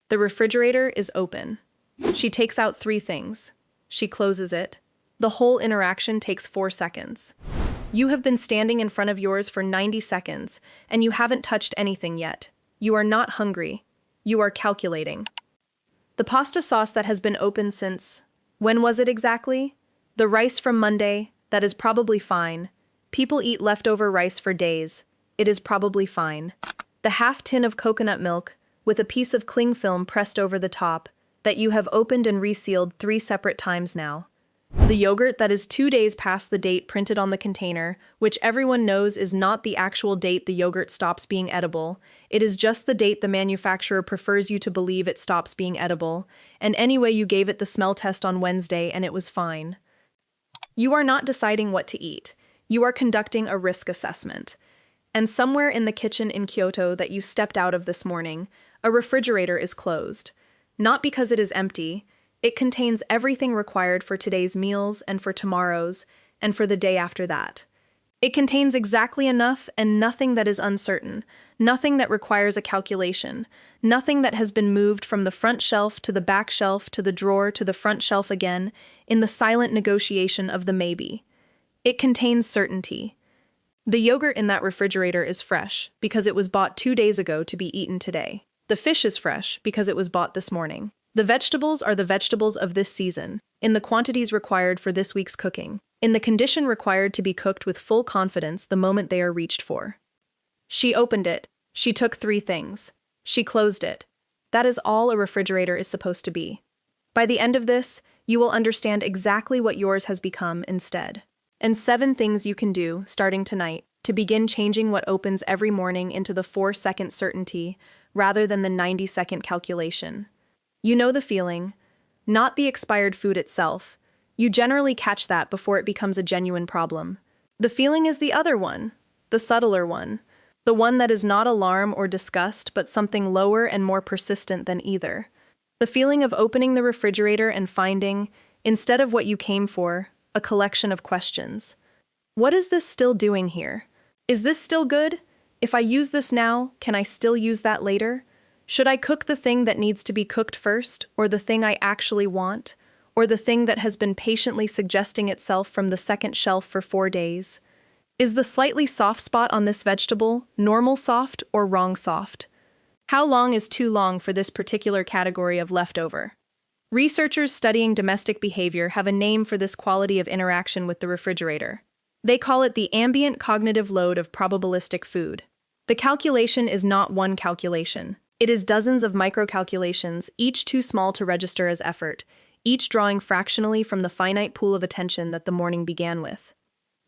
The refrigerator is open. She takes out 3 things. She closes it. The whole interaction takes 4 seconds. You have been standing in front of yours for 90 seconds, and you haven't touched anything yet. You are not hungry. You are calculating. The pasta sauce that has been open since... When was it exactly? The rice from Monday, that is probably fine. People eat leftover rice for days. It is probably fine. The half tin of coconut milk, with a piece of cling film pressed over the top, that you have opened and resealed 3 separate times now. The yogurt that is 2 days past the date printed on the container, which everyone knows is not the actual date the yogurt stops being edible. It is just the date the manufacturer prefers you to believe it stops being edible, and anyway you gave it the smell test on Wednesday and it was fine. You are not deciding what to eat. You are conducting a risk assessment. And somewhere in the kitchen in Kyoto that you stepped out of this morning, a refrigerator is closed. Not because it is empty. It contains everything required for today's meals and for tomorrow's and for the day after that. It contains exactly enough and nothing that is uncertain, nothing that requires a calculation, nothing that has been moved from the front shelf to the back shelf to the drawer to the front shelf again in the silent negotiation of the maybe. It contains certainty. The yogurt in that refrigerator is fresh because it was bought 2 days ago to be eaten today. The fish is fresh because it was bought this morning. The vegetables are the vegetables of this season, in the quantities required for this week's cooking, in the condition required to be cooked with full confidence the moment they are reached for. She opened it. She took 3 things. She closed it. That is all a refrigerator is supposed to be. By the end of this, you will understand exactly what yours has become instead. And 7 things you can do, starting tonight, to begin changing what opens every morning into the 4-second certainty rather than the 90-second calculation. You know the feeling, not the expired food itself. You generally catch that before it becomes a genuine problem. The feeling is the other one, the subtler one, the one that is not alarm or disgust but something lower and more persistent than either. The feeling of opening the refrigerator and finding, instead of what you came for, a collection of questions. What is this still doing here? Is this still good? If I use this now, can I still use that later? Should I cook the thing that needs to be cooked first, or the thing I actually want, or the thing that has been patiently suggesting itself from the second shelf for 4 days? Is the slightly soft spot on this vegetable normal soft or wrong soft? How long is too long for this particular category of leftover? Researchers studying domestic behavior have a name for this quality of interaction with the refrigerator. They call it the ambient cognitive load of probabilistic food. The calculation is not one calculation. It is dozens of micro-calculations, each too small to register as effort, each drawing fractionally from the finite pool of attention that the morning began with.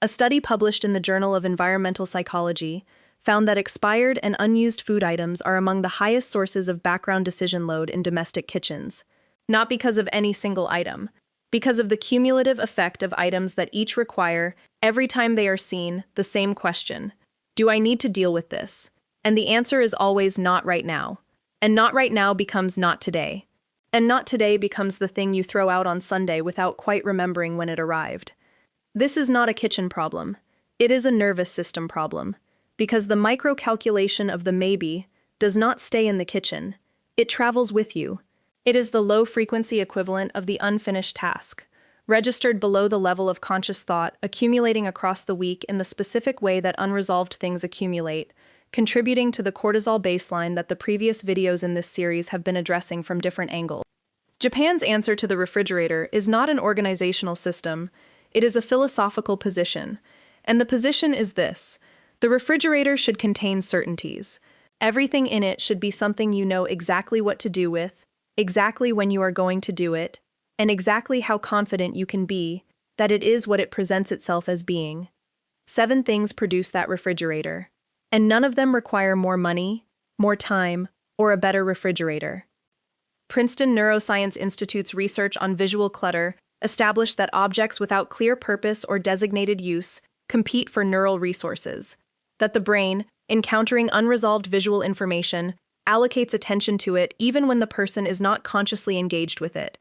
A study published in the Journal of Environmental Psychology found that expired and unused food items are among the highest sources of background decision load in domestic kitchens. Not because of any single item, because of the cumulative effect of items that each require, every time they are seen, the same question: do I need to deal with this? And the answer is always not right now. And not right now becomes not today. And not today becomes the thing you throw out on Sunday without quite remembering when it arrived. This is not a kitchen problem. It is a nervous system problem. Because the micro-calculation of the maybe does not stay in the kitchen. It travels with you. It is the low-frequency equivalent of the unfinished task, registered below the level of conscious thought, accumulating across the week in the specific way that unresolved things accumulate, contributing to the cortisol baseline that the previous videos in this series have been addressing from different angles. Japan's answer to the refrigerator is not an organizational system, it is a philosophical position. And the position is this: the refrigerator should contain certainties. Everything in it should be something you know exactly what to do with, exactly when you are going to do it, and exactly how confident you can be that it is what it presents itself as being. 7 things produce that refrigerator. And none of them require more money, more time, or a better refrigerator. Princeton Neuroscience Institute's research on visual clutter established that objects without clear purpose or designated use compete for neural resources, that the brain, encountering unresolved visual information, allocates attention to it even when the person is not consciously engaged with it.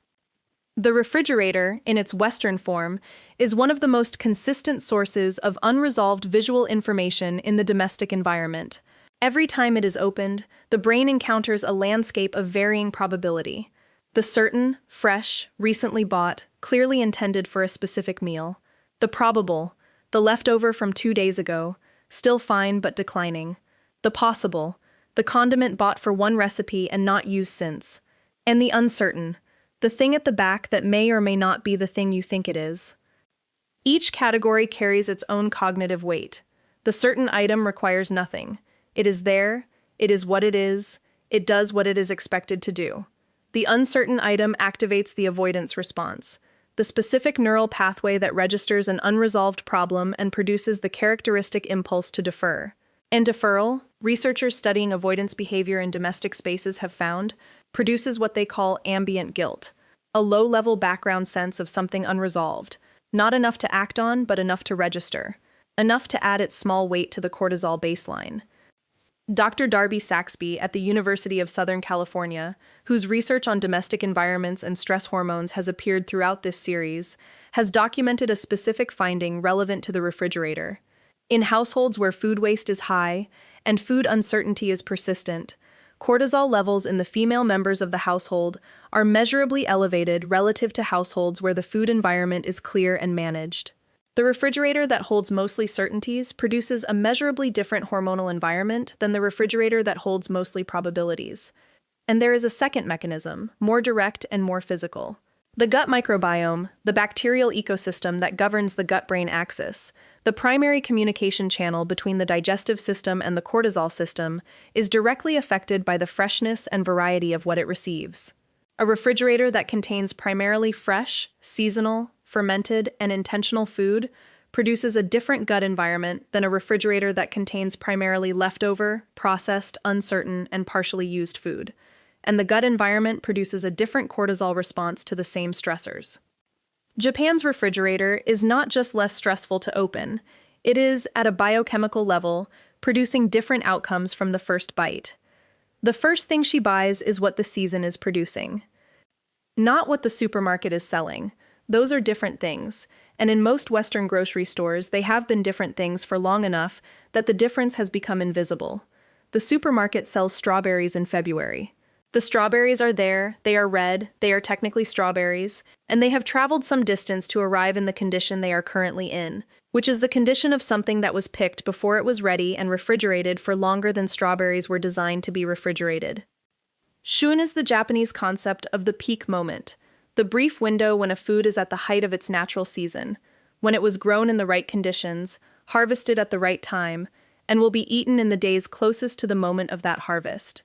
The refrigerator, in its Western form, is one of the most consistent sources of unresolved visual information in the domestic environment. Every time it is opened, the brain encounters a landscape of varying probability. The certain, fresh, recently bought, clearly intended for a specific meal. The probable, the leftover from 2 days ago, still fine but declining. The possible, the condiment bought for one recipe and not used since. And the uncertain, the thing at the back that may or may not be the thing you think it is. Each category carries its own cognitive weight. The certain item requires nothing. It is there, it is what it is, it does what it is expected to do. The uncertain item activates the avoidance response, the specific neural pathway that registers an unresolved problem and produces the characteristic impulse to defer. And deferral, researchers studying avoidance behavior in domestic spaces have found, produces what they call ambient guilt, a low-level background sense of something unresolved, not enough to act on but enough to register, enough to add its small weight to the cortisol baseline. Dr. Darby Saxby at the University of Southern California, whose research on domestic environments and stress hormones has appeared throughout this series, has documented a specific finding relevant to the refrigerator. In households where food waste is high and food uncertainty is persistent, cortisol levels in the female members of the household are measurably elevated relative to households where the food environment is clear and managed. The refrigerator that holds mostly certainties produces a measurably different hormonal environment than the refrigerator that holds mostly probabilities. And there is a second mechanism, more direct and more physical. The gut microbiome, the bacterial ecosystem that governs the gut-brain axis, the primary communication channel between the digestive system and the cortisol system, is directly affected by the freshness and variety of what it receives. A refrigerator that contains primarily fresh, seasonal, fermented, and intentional food produces a different gut environment than a refrigerator that contains primarily leftover, processed, uncertain, and partially used food. And the gut environment produces a different cortisol response to the same stressors. Japan's refrigerator is not just less stressful to open, it is, at a biochemical level, producing different outcomes from the first bite. The first thing she buys is what the season is producing. Not what the supermarket is selling. Those are different things, and in most Western grocery stores, they have been different things for long enough that the difference has become invisible. The supermarket sells strawberries in February. The strawberries are there, they are red, they are technically strawberries, and they have traveled some distance to arrive in the condition they are currently in, which is the condition of something that was picked before it was ready and refrigerated for longer than strawberries were designed to be refrigerated. Shun is the Japanese concept of the peak moment, the brief window when a food is at the height of its natural season, when it was grown in the right conditions, harvested at the right time, and will be eaten in the days closest to the moment of that harvest.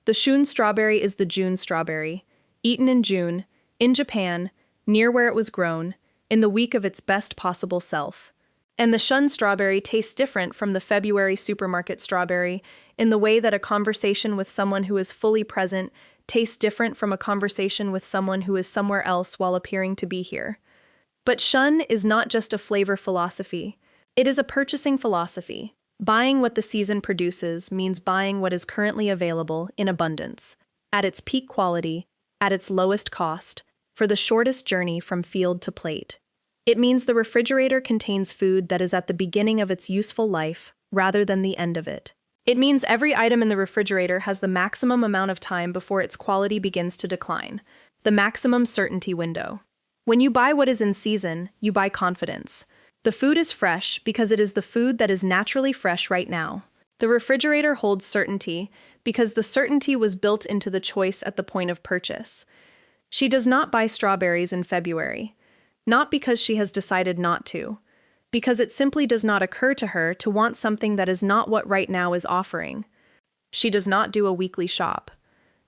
The Shun strawberry is the June strawberry, eaten in June, in Japan, near where it was grown, in the week of its best possible self. And the Shun strawberry tastes different from the February supermarket strawberry in the way that a conversation with someone who is fully present tastes different from a conversation with someone who is somewhere else while appearing to be here. But Shun is not just a flavor philosophy. It is a purchasing philosophy. Buying what the season produces means buying what is currently available in abundance, at its peak quality, at its lowest cost, for the shortest journey from field to plate. It means the refrigerator contains food that is at the beginning of its useful life rather than the end of it. It means every item in the refrigerator has the maximum amount of time before its quality begins to decline, the maximum certainty window. When you buy what is in season, you buy confidence. The food is fresh because it is the food that is naturally fresh right now. The refrigerator holds certainty because the certainty was built into the choice at the point of purchase. She does not buy strawberries in February, not because she has decided not to, because it simply does not occur to her to want something that is not what right now is offering. She does not do a weekly shop.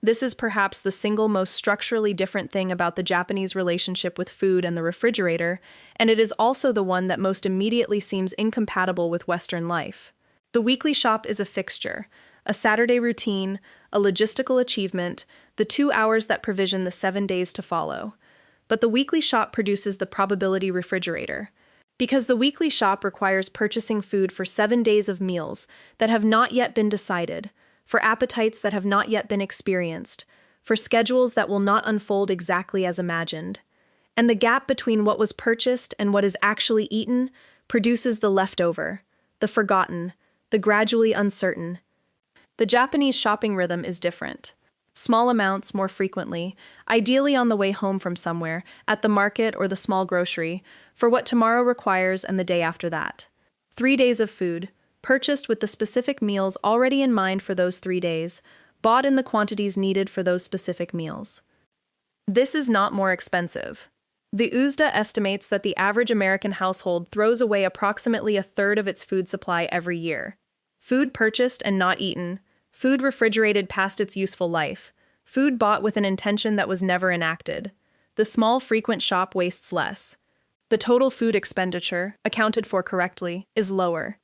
This is perhaps the single most structurally different thing about the Japanese relationship with food and the refrigerator, and it is also the one that most immediately seems incompatible with Western life. The weekly shop is a fixture, a Saturday routine, a logistical achievement, the 2 hours that provision the 7 days to follow. But the weekly shop produces the probability refrigerator. Because the weekly shop requires purchasing food for 7 days of meals that have not yet been decided, for appetites that have not yet been experienced, for schedules that will not unfold exactly as imagined. And the gap between what was purchased and what is actually eaten produces the leftover, the forgotten, the gradually uncertain. The Japanese shopping rhythm is different. Small amounts more frequently, ideally on the way home from somewhere, at the market or the small grocery, for what tomorrow requires and the day after that. 3 days of food, purchased with the specific meals already in mind for those 3 days, bought in the quantities needed for those specific meals. This is not more expensive. The USDA estimates that the average American household throws away approximately a third of its food supply every year. Food purchased and not eaten, food refrigerated past its useful life, food bought with an intention that was never enacted. The small, frequent shop wastes less. The total food expenditure, accounted for correctly, is lower.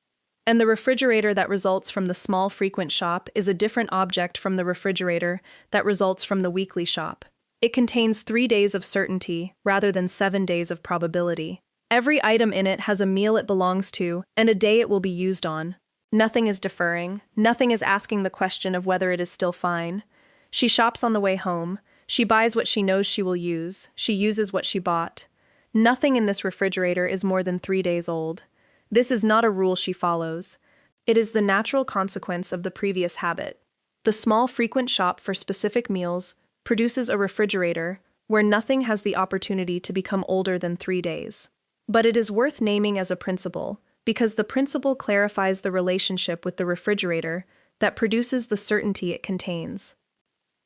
And the refrigerator that results from the small, frequent shop is a different object from the refrigerator that results from the weekly shop. It contains 3 days of certainty rather than 7 days of probability. Every item in it has a meal it belongs to and a day it will be used on. Nothing is deferring. Nothing is asking the question of whether it is still fine. She shops on the way home. She buys what she knows she will use. She uses what she bought. Nothing in this refrigerator is more than 3 days old. This is not a rule she follows. It is the natural consequence of the previous habit. The small, frequent shop for specific meals produces a refrigerator where nothing has the opportunity to become older than 3 days. But it is worth naming as a principle, because the principle clarifies the relationship with the refrigerator that produces the certainty it contains.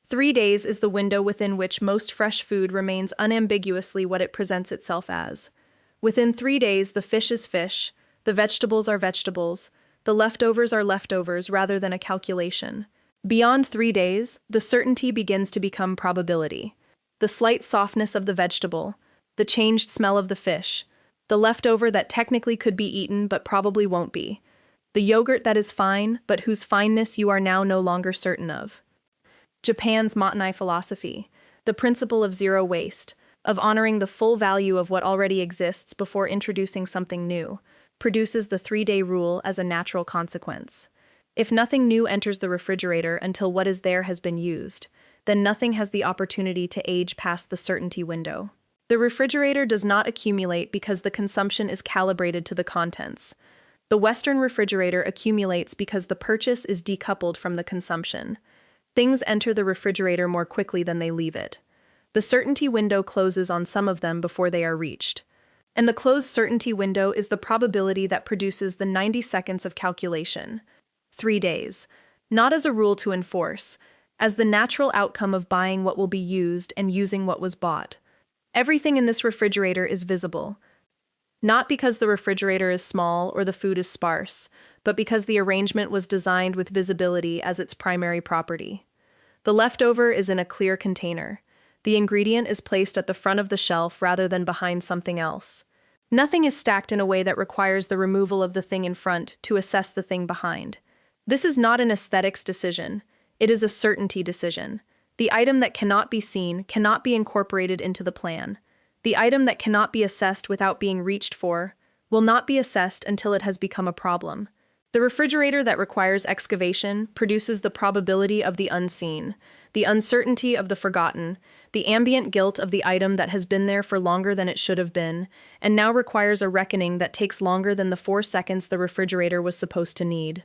3 days is the window within which most fresh food remains unambiguously what it presents itself as. Within 3 days, the fish is fish, the vegetables are vegetables, the leftovers are leftovers rather than a calculation. Beyond 3 days, the certainty begins to become probability. The slight softness of the vegetable, the changed smell of the fish, the leftover that technically could be eaten but probably won't be, the yogurt that is fine but whose fineness you are now no longer certain of. Japan's Matanai philosophy, the principle of zero waste, of honoring the full value of what already exists before introducing something new, produces the 3-day rule as a natural consequence. If nothing new enters the refrigerator until what is there has been used, then nothing has the opportunity to age past the certainty window. The refrigerator does not accumulate because the consumption is calibrated to the contents. The Western refrigerator accumulates because the purchase is decoupled from the consumption. Things enter the refrigerator more quickly than they leave it. The certainty window closes on some of them before they are reached. And the closed certainty window is the probability that produces the 90 seconds of calculation. 3 days. Not as a rule to enforce, as the natural outcome of buying what will be used and using what was bought. Everything in this refrigerator is visible. Not because the refrigerator is small or the food is sparse, but because the arrangement was designed with visibility as its primary property. The leftover is in a clear container. The ingredient is placed at the front of the shelf rather than behind something else. Nothing is stacked in a way that requires the removal of the thing in front to assess the thing behind. This is not an aesthetics decision. It is a certainty decision. The item that cannot be seen cannot be incorporated into the plan. The item that cannot be assessed without being reached for will not be assessed until it has become a problem. The refrigerator that requires excavation produces the probability of the unseen, the uncertainty of the forgotten, the ambient guilt of the item that has been there for longer than it should have been, and now requires a reckoning that takes longer than the 4 seconds the refrigerator was supposed to need.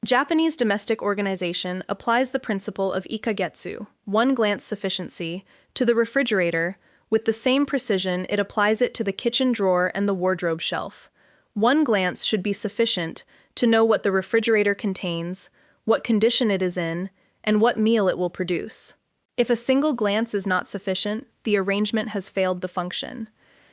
Japanese domestic organization applies the principle of ikagetsu, one-glance sufficiency, to the refrigerator with the same precision it applies it to the kitchen drawer and the wardrobe shelf. One glance should be sufficient to know what the refrigerator contains, what condition it is in, and what meal it will produce. If a single glance is not sufficient, the arrangement has failed the function.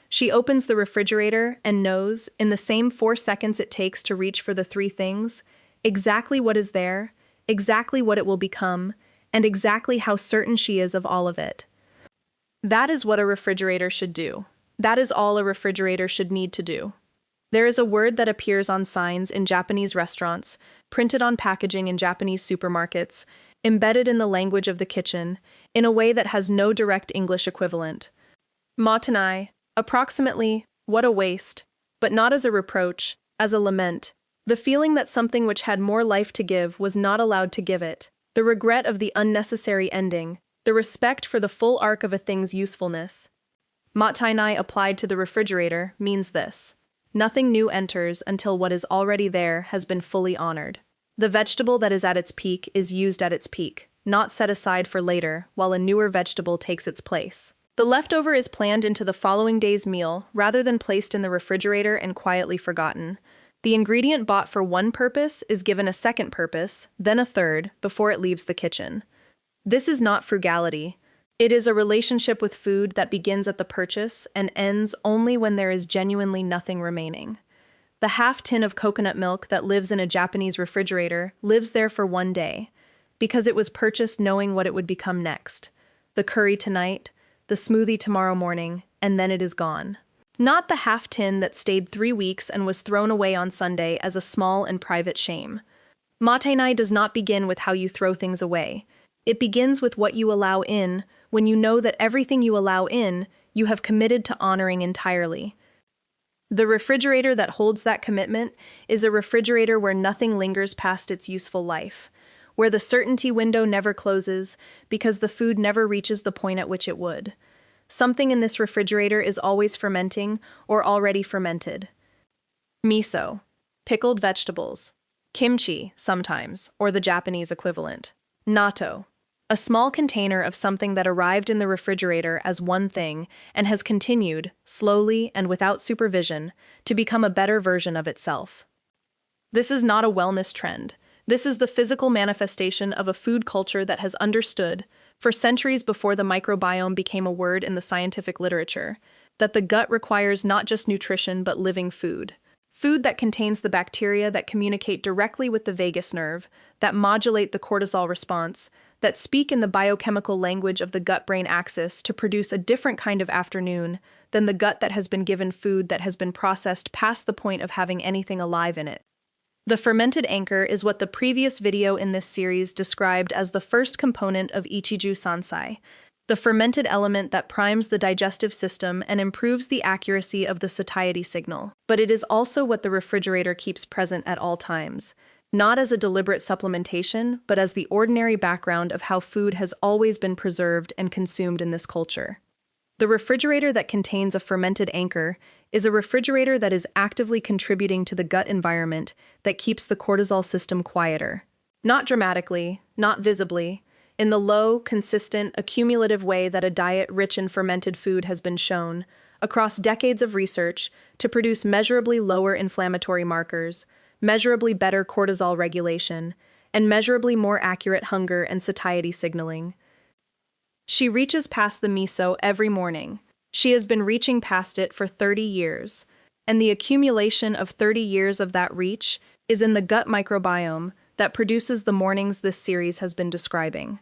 She opens the refrigerator and knows, in the same 4 seconds it takes to reach for the 3 things, exactly what is there, exactly what it will become, and exactly how certain she is of all of it. That is what a refrigerator should do. That is all a refrigerator should need to do. There is a word that appears on signs in Japanese restaurants, printed on packaging in Japanese supermarkets, embedded in the language of the kitchen, in a way that has no direct English equivalent. Matanai, approximately, what a waste, but not as a reproach, as a lament. The feeling that something which had more life to give was not allowed to give it, the regret of the unnecessary ending, the respect for the full arc of a thing's usefulness. Matanai applied to the refrigerator means this: nothing new enters until what is already there has been fully honored. The vegetable that is at its peak is used at its peak, not set aside for later, while a newer vegetable takes its place. The leftover is planned into the following day's meal rather than placed in the refrigerator and quietly forgotten. The ingredient bought for one purpose is given a second purpose, then a third, before it leaves the kitchen. This is not frugality. It is a relationship with food that begins at the purchase and ends only when there is genuinely nothing remaining. The half tin of coconut milk that lives in a Japanese refrigerator lives there for one day, because it was purchased knowing what it would become next. The curry tonight, the smoothie tomorrow morning, and then it is gone. Not the half tin that stayed 3 weeks and was thrown away on Sunday as a small and private shame. Matenai does not begin with how you throw things away. It begins with what you allow in, when you know that everything you allow in, you have committed to honoring entirely. The refrigerator that holds that commitment is a refrigerator where nothing lingers past its useful life, where the certainty window never closes because the food never reaches the point at which it would. Something in this refrigerator is always fermenting or already fermented. Miso, pickled vegetables. Kimchi, sometimes, or the Japanese equivalent. Natto, a small container of something that arrived in the refrigerator as one thing and has continued, slowly and without supervision, to become a better version of itself. This is not a wellness trend. This is the physical manifestation of a food culture that has understood, for centuries before the microbiome became a word in the scientific literature, that the gut requires not just nutrition but living food. Food that contains the bacteria that communicate directly with the vagus nerve, that modulate the cortisol response, that speak in the biochemical language of the gut-brain axis to produce a different kind of afternoon than the gut that has been given food that has been processed past the point of having anything alive in it. The fermented anchor is what the previous video in this series described as the first component of Ichiju Sansai, the fermented element that primes the digestive system and improves the accuracy of the satiety signal. But it is also what the refrigerator keeps present at all times, not as a deliberate supplementation, but as the ordinary background of how food has always been preserved and consumed in this culture. The refrigerator that contains a fermented anchor is a refrigerator that is actively contributing to the gut environment that keeps the cortisol system quieter. Not dramatically, not visibly, in the low, consistent, accumulative way that a diet rich in fermented food has been shown, across decades of research, to produce measurably lower inflammatory markers, measurably better cortisol regulation, and measurably more accurate hunger and satiety signaling. She reaches past the miso every morning. She has been reaching past it for 30 years, and the accumulation of 30 years of that reach is in the gut microbiome that produces the mornings this series has been describing.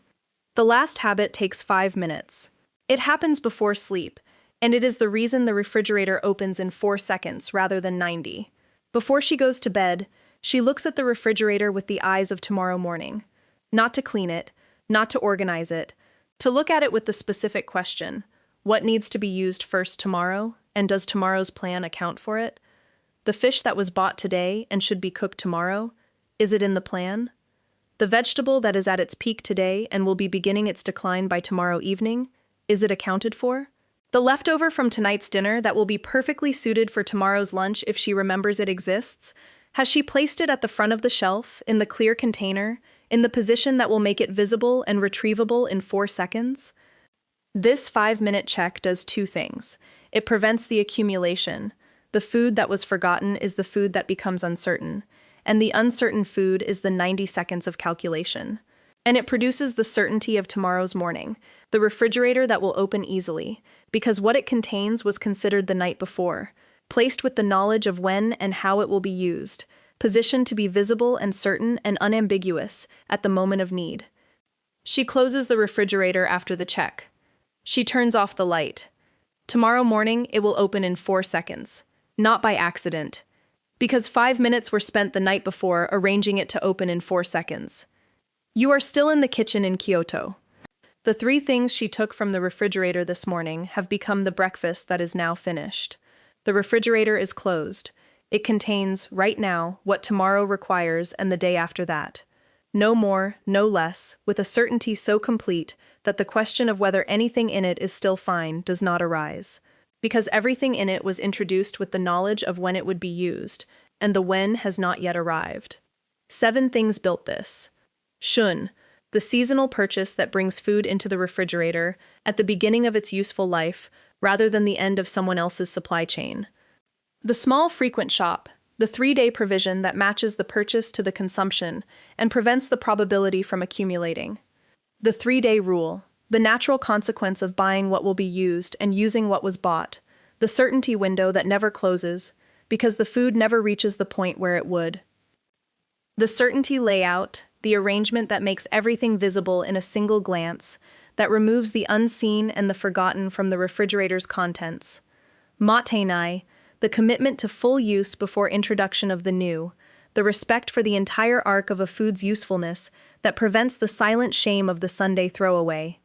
The last habit takes 5 minutes. It happens before sleep, and it is the reason the refrigerator opens in 4 seconds rather than 90. Before she goes to bed, she looks at the refrigerator with the eyes of tomorrow morning. Not to clean it, not to organize it, to look at it with the specific question, what needs to be used first tomorrow, and does tomorrow's plan account for it? The fish that was bought today and should be cooked tomorrow, is it in the plan? The vegetable that is at its peak today and will be beginning its decline by tomorrow evening, is it accounted for? The leftover from tonight's dinner that will be perfectly suited for tomorrow's lunch if she remembers it exists, has she placed it at the front of the shelf, in the clear container, in the position that will make it visible and retrievable in 4 seconds? This 5-minute check does 2 things. It prevents the accumulation. The food that was forgotten is the food that becomes uncertain, and the uncertain food is the 90 seconds of calculation. And it produces the certainty of tomorrow's morning, the refrigerator that will open easily, because what it contains was considered the night before, placed with the knowledge of when and how it will be used, positioned to be visible and certain and unambiguous at the moment of need. She closes the refrigerator after the check. She turns off the light. Tomorrow morning, it will open in 4 seconds, not by accident, because 5 minutes were spent the night before arranging it to open in 4 seconds. You are still in the kitchen in Kyoto. The 3 things she took from the refrigerator this morning have become the breakfast that is now finished. The refrigerator is closed. It contains, right now, what tomorrow requires and the day after that. No more, no less, with a certainty so complete that the question of whether anything in it is still fine does not arise, because everything in it was introduced with the knowledge of when it would be used, and the when has not yet arrived. 7 things built this. Shun, the seasonal purchase that brings food into the refrigerator at the beginning of its useful life rather than the end of someone else's supply chain. The small frequent shop, the 3-day provision that matches the purchase to the consumption and prevents the probability from accumulating. The 3-day rule, the natural consequence of buying what will be used and using what was bought, the certainty window that never closes, because the food never reaches the point where it would. The certainty layout, the arrangement that makes everything visible in a single glance, that removes the unseen and the forgotten from the refrigerator's contents. Matenai, the commitment to full use before introduction of the new, the respect for the entire arc of a food's usefulness that prevents the silent shame of the Sunday throwaway.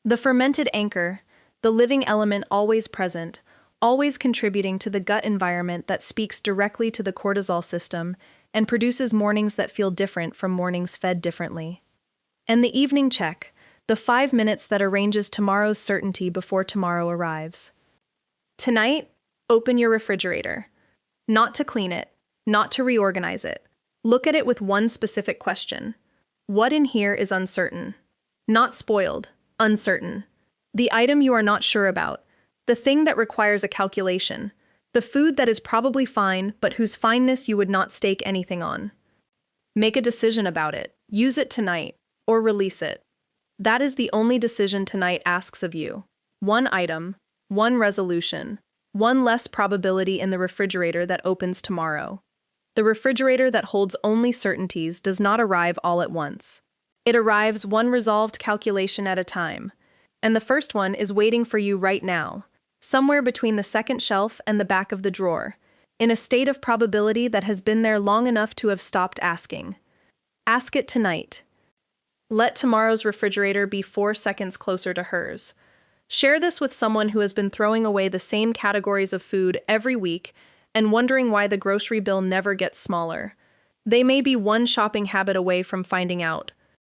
The fermented anchor, the living element always present, always contributing to the gut environment that speaks directly to the cortisol system and produces mornings that feel different from mornings fed differently. And the evening check, the 5 minutes that arranges tomorrow's certainty before tomorrow arrives. Tonight, open your refrigerator. Not to clean it, not to reorganize it. Look at it with one specific question. What in here is uncertain? Not spoiled, uncertain. The item you are not sure about. The thing that requires a calculation. The food that is probably fine, but whose fineness you would not stake anything on. Make a decision about it. Use it tonight, or release it. That is the only decision tonight asks of you. One item, one resolution, one less probability in the refrigerator that opens tomorrow. The refrigerator that holds only certainties does not arrive all at once. It arrives one resolved calculation at a time. And the first one is waiting for you right now, somewhere between the second shelf and the back of the drawer, in a state of probability that has been there long enough to have stopped asking. Ask it tonight. Let tomorrow's refrigerator be 4 seconds closer to hers. Share this with someone who has been throwing away the same categories of food every week and wondering why the grocery bill never gets smaller. They may be one shopping habit away from finding out,